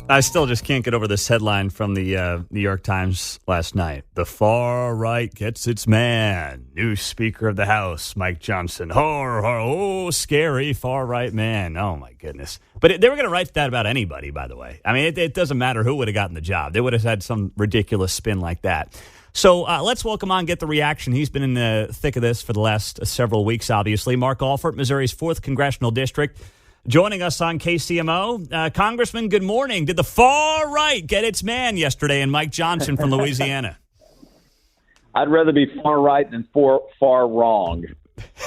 I still just can't get over this headline from the New York Times last night. The far right gets its man. New Speaker of the House, Mike Johnson. Oh, scary far right man. Oh, my goodness. But they were going to write that about anybody, by the way. I mean, it doesn't matter who would have gotten the job. They would have had some ridiculous spin like that. So let's welcome on, get the reaction. He's been in the thick of this for the last several weeks, obviously. Mark Alford, Missouri's 4th Congressional District, joining us on KCMO. Congressman, good morning. Did the far right get its man yesterday in Mike Johnson from Louisiana? I'd rather be far right than far wrong.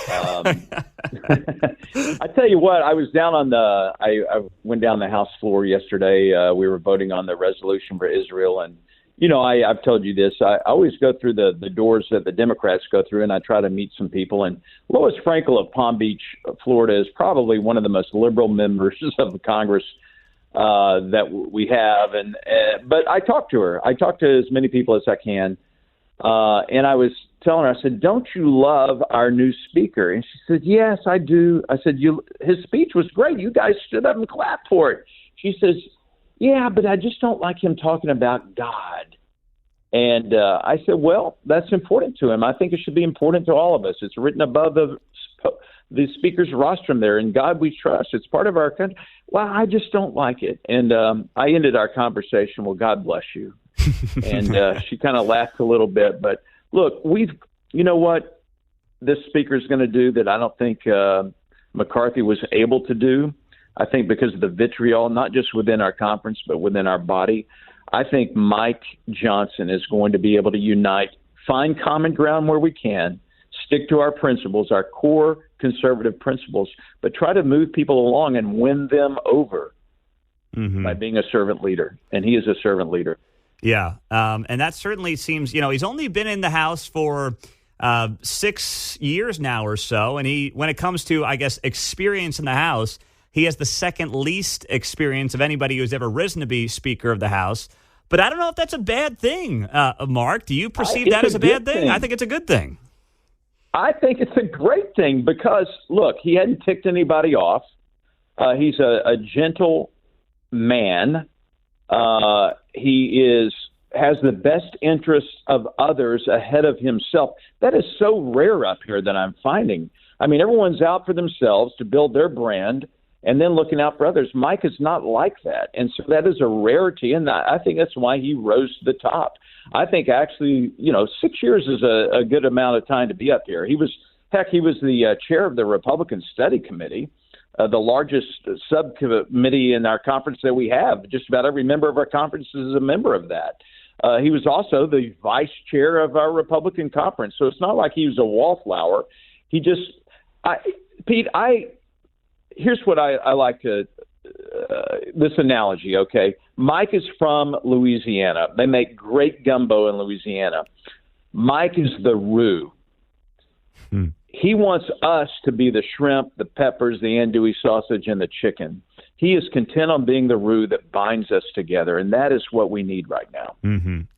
I tell you what, I was down on I went down the House floor yesterday. We were voting on the resolution for Israel, and you know, I've told you this. I always go through the doors that the Democrats go through, and I try to meet some people. And Lois Frankel of Palm Beach, Florida, is probably one of the most liberal members of Congress that we have. But I talked to her. I talked to as many people as I can. And I was telling her, I said, "Don't you love our new speaker?" And she said, "Yes, I do." I said, "His speech was great. You guys stood up and clapped for it." She says, "Yeah, but I just don't like him talking about God." And I said, well, that's important to him. I think it should be important to all of us. It's written above the speaker's rostrum there, "In God we trust." It's part of our country. Well, I just don't like it. And I ended our conversation, "Well, God bless you." And she kind of laughed a little bit. But look, you know what this speaker's going to do that I don't think McCarthy was able to do? I think because of the vitriol, not just within our conference, but within our body, I think Mike Johnson is going to be able to unite, find common ground where we can, stick to our principles, our core conservative principles, but try to move people along and win them over by being a servant leader. And he is a servant leader. Yeah, and that certainly seems, he's only been in the House for 6 years now or so, and when it comes to, I guess, experience in the House, he has the second least experience of anybody who's ever risen to be Speaker of the House. But I don't know if that's a bad thing, Mark. Do you perceive that as a bad thing? I think it's a good thing. I think it's a great thing because, look, he hadn't ticked anybody off. He's a gentle man. He has the best interests of others ahead of himself. That is so rare up here that I'm finding. I mean, everyone's out for themselves to build their brand and then looking out for others. Mike is not like that. And so that is a rarity, and I think that's why he rose to the top. I think actually, 6 years is a good amount of time to be up here. He was the chair of the Republican Study Committee, the largest subcommittee in our conference that we have. Just about every member of our conference is a member of that. He was also the vice chair of our Republican conference. So it's not like he was a wallflower. Here's what I like to this analogy, okay? Mike is from Louisiana. They make great gumbo in Louisiana. Mike is the roux. He wants us to be the shrimp, the peppers, the andouille sausage, and the chicken. He is content on being the roux that binds us together, and that is what we need right now.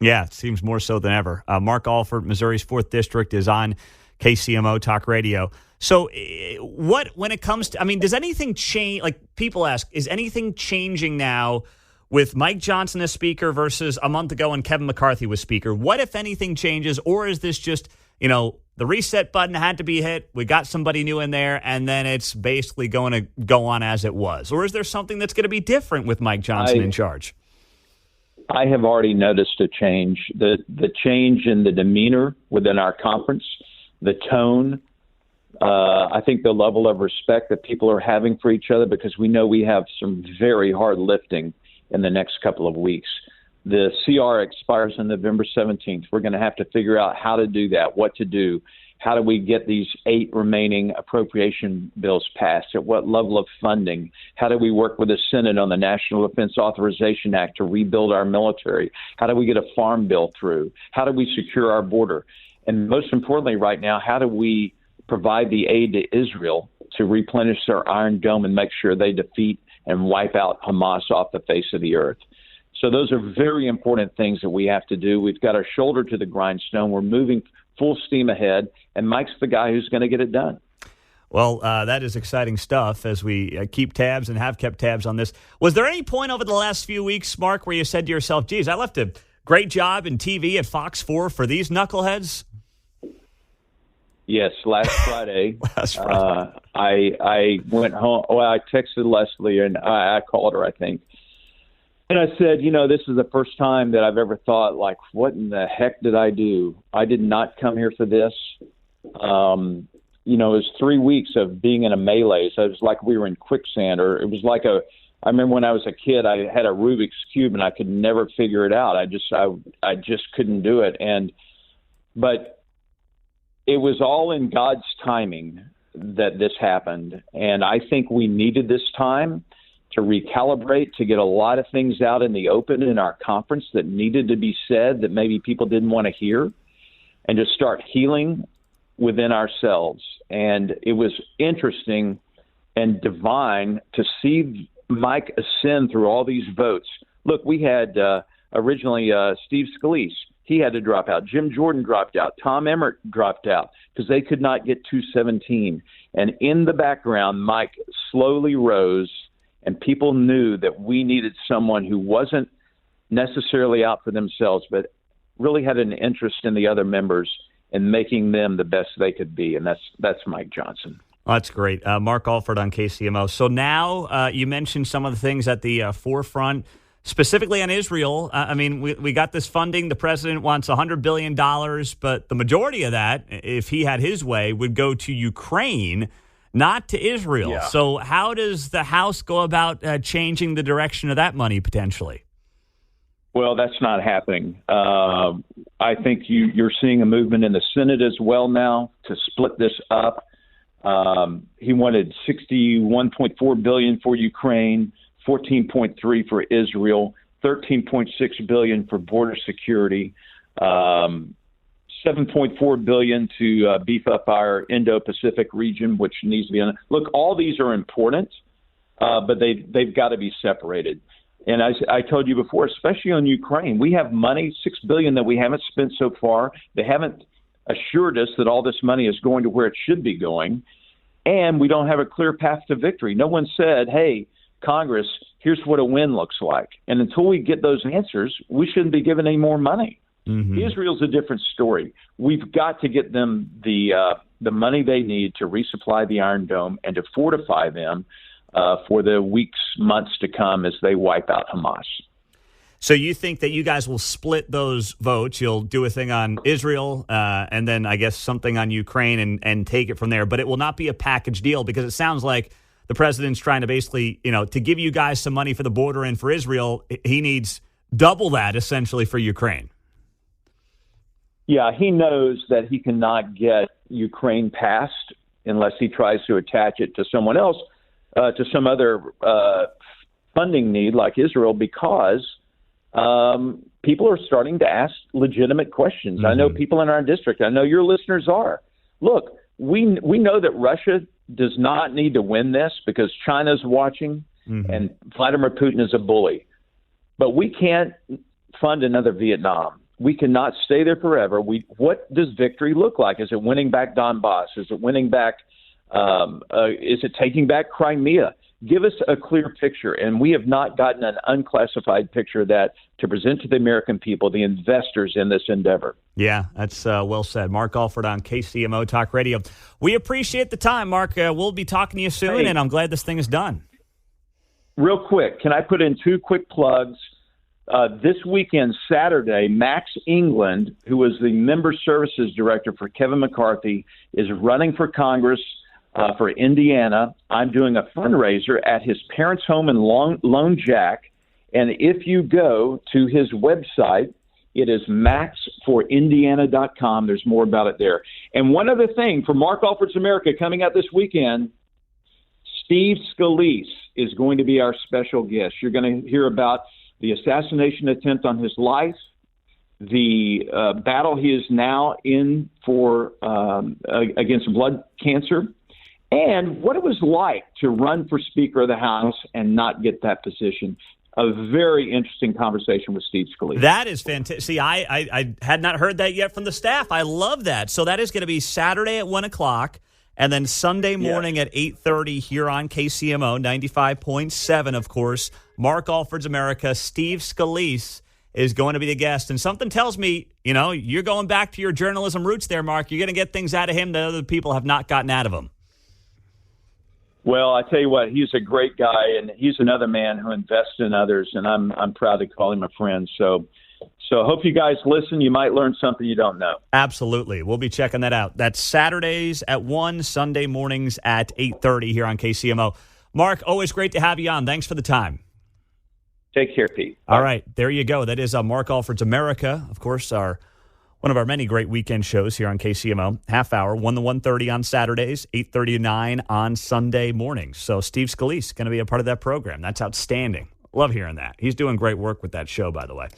Yeah, it seems more so than ever. Mark Alford, Missouri's 4th District, is on KCMO Talk Radio. So when it comes to, does anything change? Like people ask, is anything changing now with Mike Johnson as Speaker versus a month ago when Kevin McCarthy was Speaker? What, if anything, changes? Or is this just, the reset button had to be hit, we got somebody new in there, and then it's basically going to go on as it was? Or is there something that's going to be different with Mike Johnson in charge? I have already noticed a change. The change in the demeanor within our conference, the tone, I think the level of respect that people are having for each other, because we know we have some very hard lifting in the next couple of weeks. The CR expires on November 17th. We're going to have to figure out how to do that, what to do. How do we get these 8 remaining appropriation bills passed? At what level of funding? How do we work with the Senate on the National Defense Authorization Act to rebuild our military? How do we get a farm bill through? How do we secure our border? And most importantly right now, how do we provide the aid to Israel to replenish their Iron Dome and make sure they defeat and wipe out Hamas off the face of the earth? So those are very important things that we have to do. We've got our shoulder to the grindstone. We're moving full steam ahead, and Mike's the guy who's going to get it done. Well, that is exciting stuff as we keep tabs and have kept tabs on this. Was there any point over the last few weeks, Mark, where you said to yourself, geez, I left a great job in TV at Fox 4 for these knuckleheads? Yes, last Friday. I went home. Well, I texted Leslie, and I called her, I think. And I said, this is the first time that I've ever thought, like, what in the heck did I do? I did not come here for this. It was 3 weeks of being in a melee. So it was like we were in quicksand, or it was like I remember when I was a kid, I had a Rubik's Cube and I could never figure it out. I just couldn't do it. But it was all in God's timing that this happened. And I think we needed this time to recalibrate, to get a lot of things out in the open in our conference that needed to be said that maybe people didn't want to hear, and to start healing within ourselves. And it was interesting and divine to see Mike ascend through all these votes. Look, we had originally Steve Scalise. He had to drop out. Jim Jordan dropped out. Tom Emmert dropped out because they could not get 217. And in the background, Mike slowly rose, and people knew that we needed someone who wasn't necessarily out for themselves, but really had an interest in the other members and making them the best they could be. And that's Mike Johnson. Oh, that's great. Mark Alford on KCMO. So now you mentioned some of the things at the forefront, specifically on Israel. We got this funding. The president wants $100 billion, but the majority of that, if he had his way, would go to Ukraine, not to Israel. Yeah. So how does the House go about changing the direction of that money potentially? Well, that's not happening. I think you're seeing a movement in the Senate as well now to split this up. He wanted $61.4 billion for Ukraine, $14.3 for Israel, $13.6 billion for border security, $7.4 billion to beef up our Indo-Pacific region, which needs to be. Look, all these are important, but they've got to be separated. And I told you before, especially on Ukraine, we have money, $6 billion that we haven't spent so far. They haven't assured us that all this money is going to where it should be going. And we don't have a clear path to victory. No one said, hey, Congress, here's what a win looks like. And until we get those answers, we shouldn't be given any more money. Mm-hmm. Israel's a different story. We've got to get them the money they need to resupply the Iron Dome and to fortify them for the weeks, months to come as they wipe out Hamas. So you think that you guys will split those votes? You'll do a thing on Israel and then I guess something on Ukraine and take it from there. But it will not be a package deal because it sounds like the president's trying to basically, to give you guys some money for the border and for Israel, he needs double that essentially for Ukraine. Yeah, he knows that he cannot get Ukraine passed unless he tries to attach it to someone else, to some other funding need like Israel, because people are starting to ask legitimate questions. Mm-hmm. I know people in our district, I know your listeners are. Look, we know that Russia does not need to win this because China's watching, mm-hmm. and Vladimir Putin is a bully. But we can't fund another Vietnam. We cannot stay there forever. What does victory look like? Is it winning back Donbass? Is it winning back? Is it taking back Crimea? Give us a clear picture, and we have not gotten an unclassified picture of that to present to the American people, the investors in this endeavor. Yeah, that's well said. Mark Alford on KCMO Talk Radio. We appreciate the time, Mark. We'll be talking to you soon, and I'm glad this thing is done. Real quick, can I put in two quick plugs? This weekend, Saturday, Max England, who was the Member Services Director for Kevin McCarthy, is running for Congress for Indiana. I'm doing a fundraiser at his parents' home in Lone Jack. And if you go to his website, it is maxforindiana.com. There's more about it there. And one other thing, for Mark Alford's America, coming out this weekend, Steve Scalise is going to be our special guest. You're going to hear about the assassination attempt on his life, the battle he is now in for against blood cancer, and what it was like to run for Speaker of the House and not get that position. A very interesting conversation with Steve Scalise. That is fantastic. See, I had not heard that yet from the staff. I love that. So that is going to be Saturday at 1 o'clock And then Sunday morning at 8:30 here on KCMO 95.7, of course, Mark Alford's America, Steve Scalise is going to be the guest. And something tells me, you're going back to your journalism roots there, Mark. You're going to get things out of him that other people have not gotten out of him. Well, I tell you what, he's a great guy, and he's another man who invests in others, and I'm proud to call him a friend. So I hope you guys listen. You might learn something you don't know. Absolutely. We'll be checking that out. That's Saturdays at 1, Sunday mornings at 8:30 here on KCMO. Mark, always great to have you on. Thanks for the time. Take care, Pete. Bye. All right, there you go. That is Mark Alford's America, of course, one of our many great weekend shows here on KCMO. Half hour, 1 to 1:30 on Saturdays, 8:30 to 9 on Sunday mornings. So Steve Scalise going to be a part of that program. That's outstanding. Love hearing that. He's doing great work with that show, by the way.